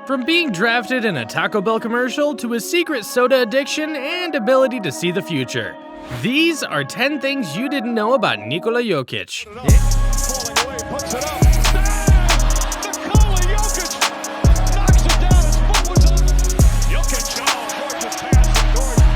From being drafted in a Taco Bell commercial to his secret soda addiction and ability to see the future. These are 10 things you didn't know about Nikola Jokic. Falling away, puts it up. Nikola Jokic knocks it down. His foot was on. Jokic, gorgeous pass to Gordon.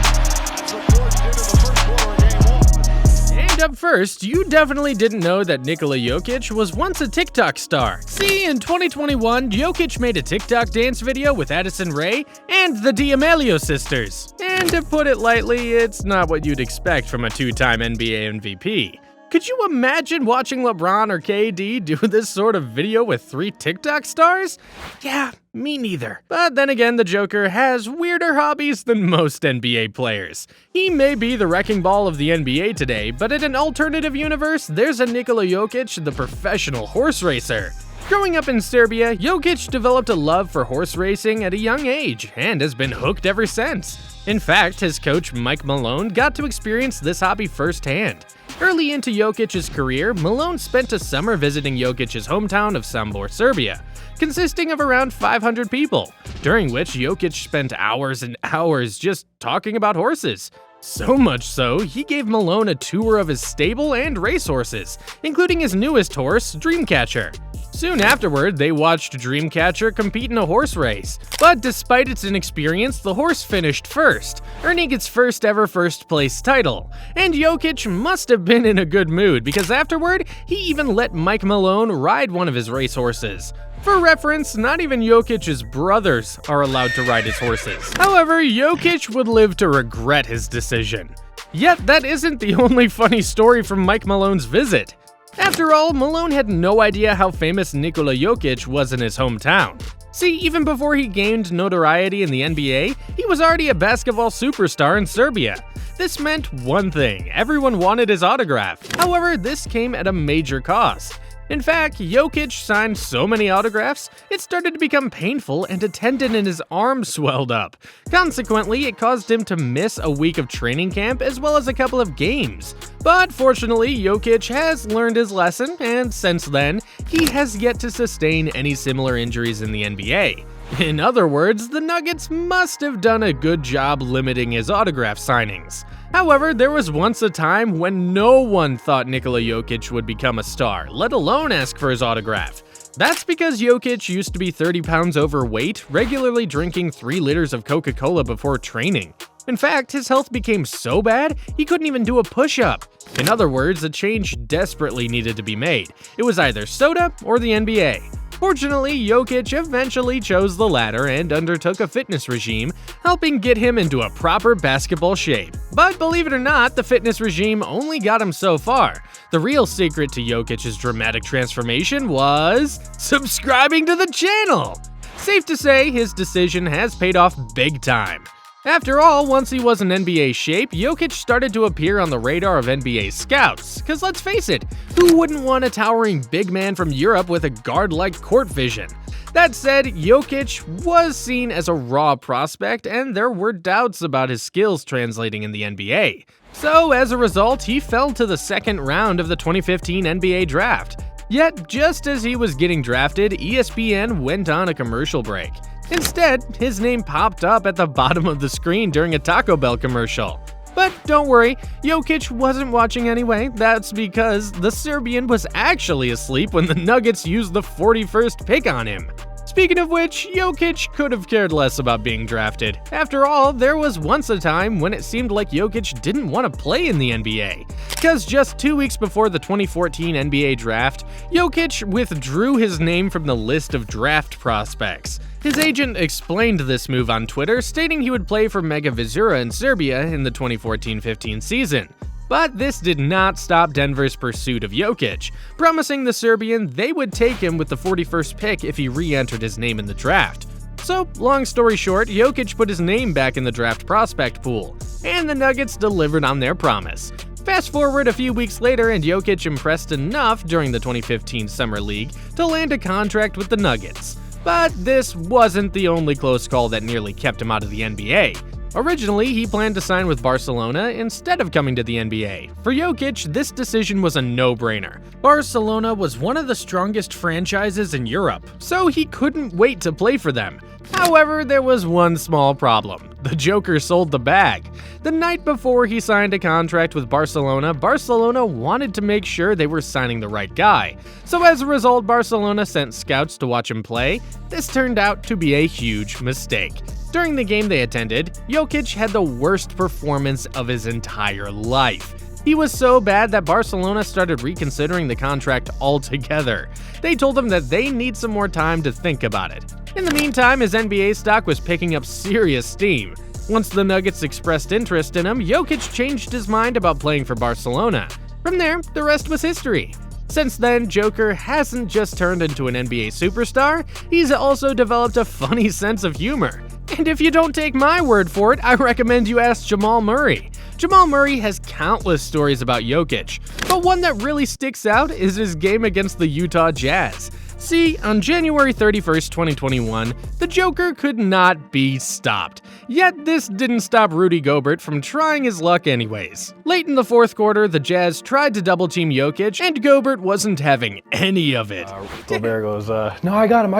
That's what Gordon did in the first quarter of game 1. And up first, you definitely didn't know that Nikola Jokic was once a TikTok star. See, in 2021, Jokic made a TikTok dance video with Addison Rae and the D'Amelio sisters. And to put it lightly, it's not what you'd expect from a two-time NBA MVP. Could you imagine watching LeBron or KD do this sort of video with 3 TikTok stars? Yeah, me neither. But then again, the Joker has weirder hobbies than most NBA players. He may be the wrecking ball of the NBA today, but in an alternative universe, there's a Nikola Jokic, the professional horse racer. Growing up in Serbia, Jokic developed a love for horse racing at a young age and has been hooked ever since. In fact, his coach Mike Malone got to experience this hobby firsthand. Early into Jokic's career, Malone spent a summer visiting Jokic's hometown of Sombor, Serbia, consisting of around 500 people, during which Jokic spent hours and hours just talking about horses. So much so, he gave Malone a tour of his stable and racehorses, including his newest horse, Dreamcatcher. Soon afterward, they watched Dreamcatcher compete in a horse race, but despite its inexperience, the horse finished first, earning its first ever first-place title. And Jokic must have been in a good mood, because afterward, he even let Mike Malone ride one of his racehorses. For reference, not even Jokic's brothers are allowed to ride his horses. However, Jokic would live to regret his decision. Yet that isn't the only funny story from Mike Malone's visit. After all, Malone had no idea how famous Nikola Jokic was in his hometown. See, even before he gained notoriety in the NBA, he was already a basketball superstar in Serbia. This meant one thing: everyone wanted his autograph. However, this came at a major cost. In fact, Jokic signed so many autographs, it started to become painful and a tendon in his arm swelled up. Consequently, it caused him to miss a week of training camp as well as a couple of games. But fortunately, Jokic has learned his lesson, and since then, he has yet to sustain any similar injuries in the NBA. In other words, the Nuggets must have done a good job limiting his autograph signings. However, there was once a time when no one thought Nikola Jokic would become a star, let alone ask for his autograph. That's because Jokic used to be 30 pounds overweight, regularly drinking 3 liters of Coca-Cola before training. In fact, his health became so bad, he couldn't even do a push-up. In other words, a change desperately needed to be made. It was either soda or the NBA. Fortunately, Jokic eventually chose the latter and undertook a fitness regime, helping get him into a proper basketball shape. But believe it or not, the fitness regime only got him so far. The real secret to Jokic's dramatic transformation was subscribing to the channel! Safe to say, his decision has paid off big time. After all, once he was in NBA shape, Jokic started to appear on the radar of NBA scouts. Cause let's face it, who wouldn't want a towering big man from Europe with a guard-like court vision? That said, Jokic was seen as a raw prospect, and there were doubts about his skills translating in the NBA. So as a result, he fell to the second round of the 2015 NBA draft. Yet, just as he was getting drafted, ESPN went on a commercial break. Instead, his name popped up at the bottom of the screen during a Taco Bell commercial. But don't worry, Jokic wasn't watching anyway. That's because the Serbian was actually asleep when the Nuggets used the 41st pick on him. Speaking of which, Jokic could have cared less about being drafted. After all, there was once a time when it seemed like Jokic didn't want to play in the NBA. Because just 2 weeks before the 2014 NBA draft, Jokic withdrew his name from the list of draft prospects. His agent explained this move on Twitter, stating he would play for Mega Vizura in Serbia in the 2014-15 season. But this did not stop Denver's pursuit of Jokic, promising the Serbian they would take him with the 41st pick if he re-entered his name in the draft. So, long story short, Jokic put his name back in the draft prospect pool, and the Nuggets delivered on their promise. Fast forward a few weeks later, and Jokic impressed enough during the 2015 Summer League to land a contract with the Nuggets. But this wasn't the only close call that nearly kept him out of the NBA. Originally, he planned to sign with Barcelona instead of coming to the NBA. For Jokic, this decision was a no-brainer. Barcelona was one of the strongest franchises in Europe, so he couldn't wait to play for them. However, there was one small problem. The Joker sold the bag. The night before he signed a contract with Barcelona, Barcelona wanted to make sure they were signing the right guy. So as a result, Barcelona sent scouts to watch him play. This turned out to be a huge mistake. During the game they attended, Jokic had the worst performance of his entire life. He was so bad that Barcelona started reconsidering the contract altogether. They told him that they need some more time to think about it. In the meantime, his NBA stock was picking up serious steam. Once the Nuggets expressed interest in him, Jokic changed his mind about playing for Barcelona. From there, the rest was history. Since then, Joker hasn't just turned into an NBA superstar, he's also developed a funny sense of humor. And if you don't take my word for it, I recommend you ask Jamal Murray. Jamal Murray has countless stories about Jokic, but one that really sticks out is his game against the Utah Jazz. See, on January 31st, 2021, the Joker could not be stopped. Yet this didn't stop Rudy Gobert from trying his luck anyways. Late in the fourth quarter, the Jazz tried to double-team Jokic, and Gobert wasn't having any of it. Gobert goes, no, I got him.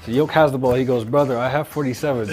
So Jokic has the ball. He goes, brother, I have 47.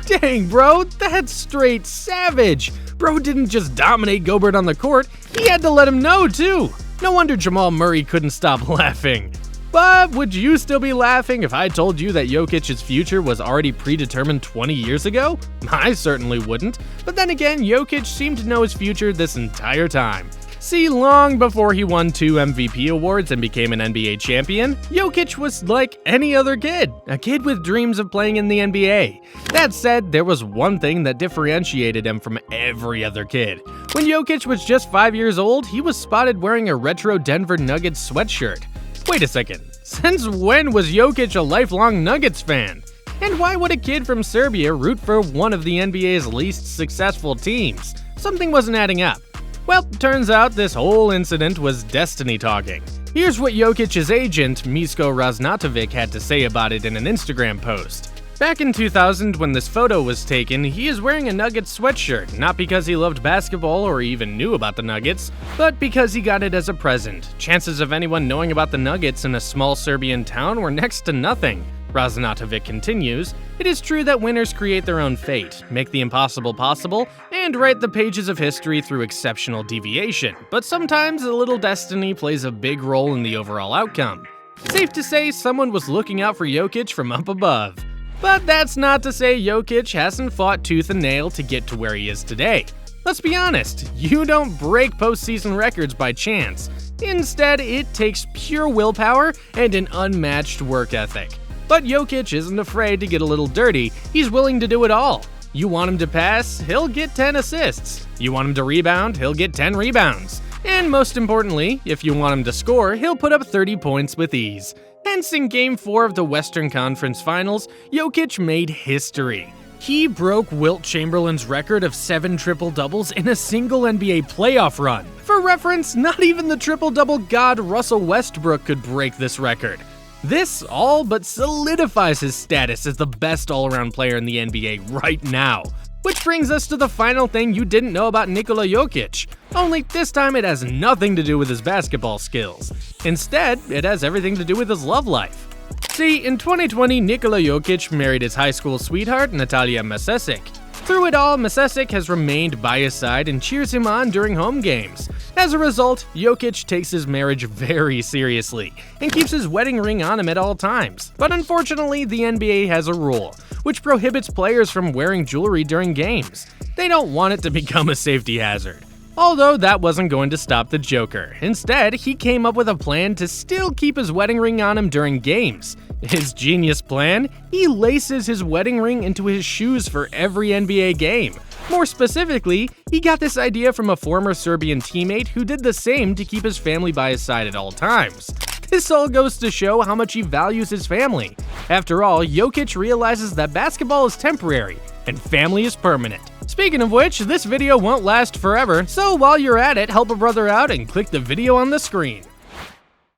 Dang, bro, that's straight savage. Bro didn't just dominate Gobert on the court, he had to let him know too. No wonder Jamal Murray couldn't stop laughing. But would you still be laughing if I told you that Jokic's future was already predetermined 20 years ago? I certainly wouldn't. But then again, Jokic seemed to know his future this entire time. See, long before he won 2 MVP awards and became an NBA champion, Jokic was like any other kid, a kid with dreams of playing in the NBA. That said, there was one thing that differentiated him from every other kid. When Jokic was just 5 years old, he was spotted wearing a retro Denver Nuggets sweatshirt. Wait a second, since when was Jokic a lifelong Nuggets fan? And why would a kid from Serbia root for one of the NBA's least successful teams? Something wasn't adding up. Well, turns out this whole incident was destiny talking. Here's what Jokic's agent, Misko Raznatovic, had to say about it in an Instagram post. Back in 2000, when this photo was taken, he is wearing a Nuggets sweatshirt, not because he loved basketball or even knew about the Nuggets, but because he got it as a present. Chances of anyone knowing about the Nuggets in a small Serbian town were next to nothing. Raznatovic continues, "It is true that winners create their own fate, make the impossible possible, and write the pages of history through exceptional deviation, but sometimes a little destiny plays a big role in the overall outcome. Safe to say someone was looking out for Jokic from up above." But that's not to say Jokic hasn't fought tooth and nail to get to where he is today. Let's be honest, you don't break postseason records by chance. Instead, it takes pure willpower and an unmatched work ethic. But Jokic isn't afraid to get a little dirty, he's willing to do it all. You want him to pass, he'll get 10 assists. You want him to rebound, he'll get 10 rebounds. And most importantly, if you want him to score, he'll put up 30 points with ease. Hence, in Game 4 of the Western Conference Finals, Jokic made history. He broke Wilt Chamberlain's record of 7 triple-doubles in a single NBA playoff run. For reference, not even the triple-double god Russell Westbrook could break this record. This all but solidifies his status as the best all-around player in the NBA right now. Which brings us to the final thing you didn't know about Nikola Jokic. Only this time it has nothing to do with his basketball skills. Instead, it has everything to do with his love life. See, in 2020, Nikola Jokic married his high school sweetheart, Natalia Masesic. Through it all, Masesic has remained by his side and cheers him on during home games. As a result, Jokic takes his marriage very seriously and keeps his wedding ring on him at all times. But unfortunately, the NBA has a rule, which prohibits players from wearing jewelry during games. They don't want it to become a safety hazard. Although that wasn't going to stop the Joker. Instead, he came up with a plan to still keep his wedding ring on him during games. His genius plan? He laces his wedding ring into his shoes for every NBA game. More specifically, he got this idea from a former Serbian teammate who did the same to keep his family by his side at all times. This all goes to show how much he values his family. After all, Jokic realizes that basketball is temporary and family is permanent. Speaking of which, this video won't last forever, so while you're at it, help a brother out and click the video on the screen.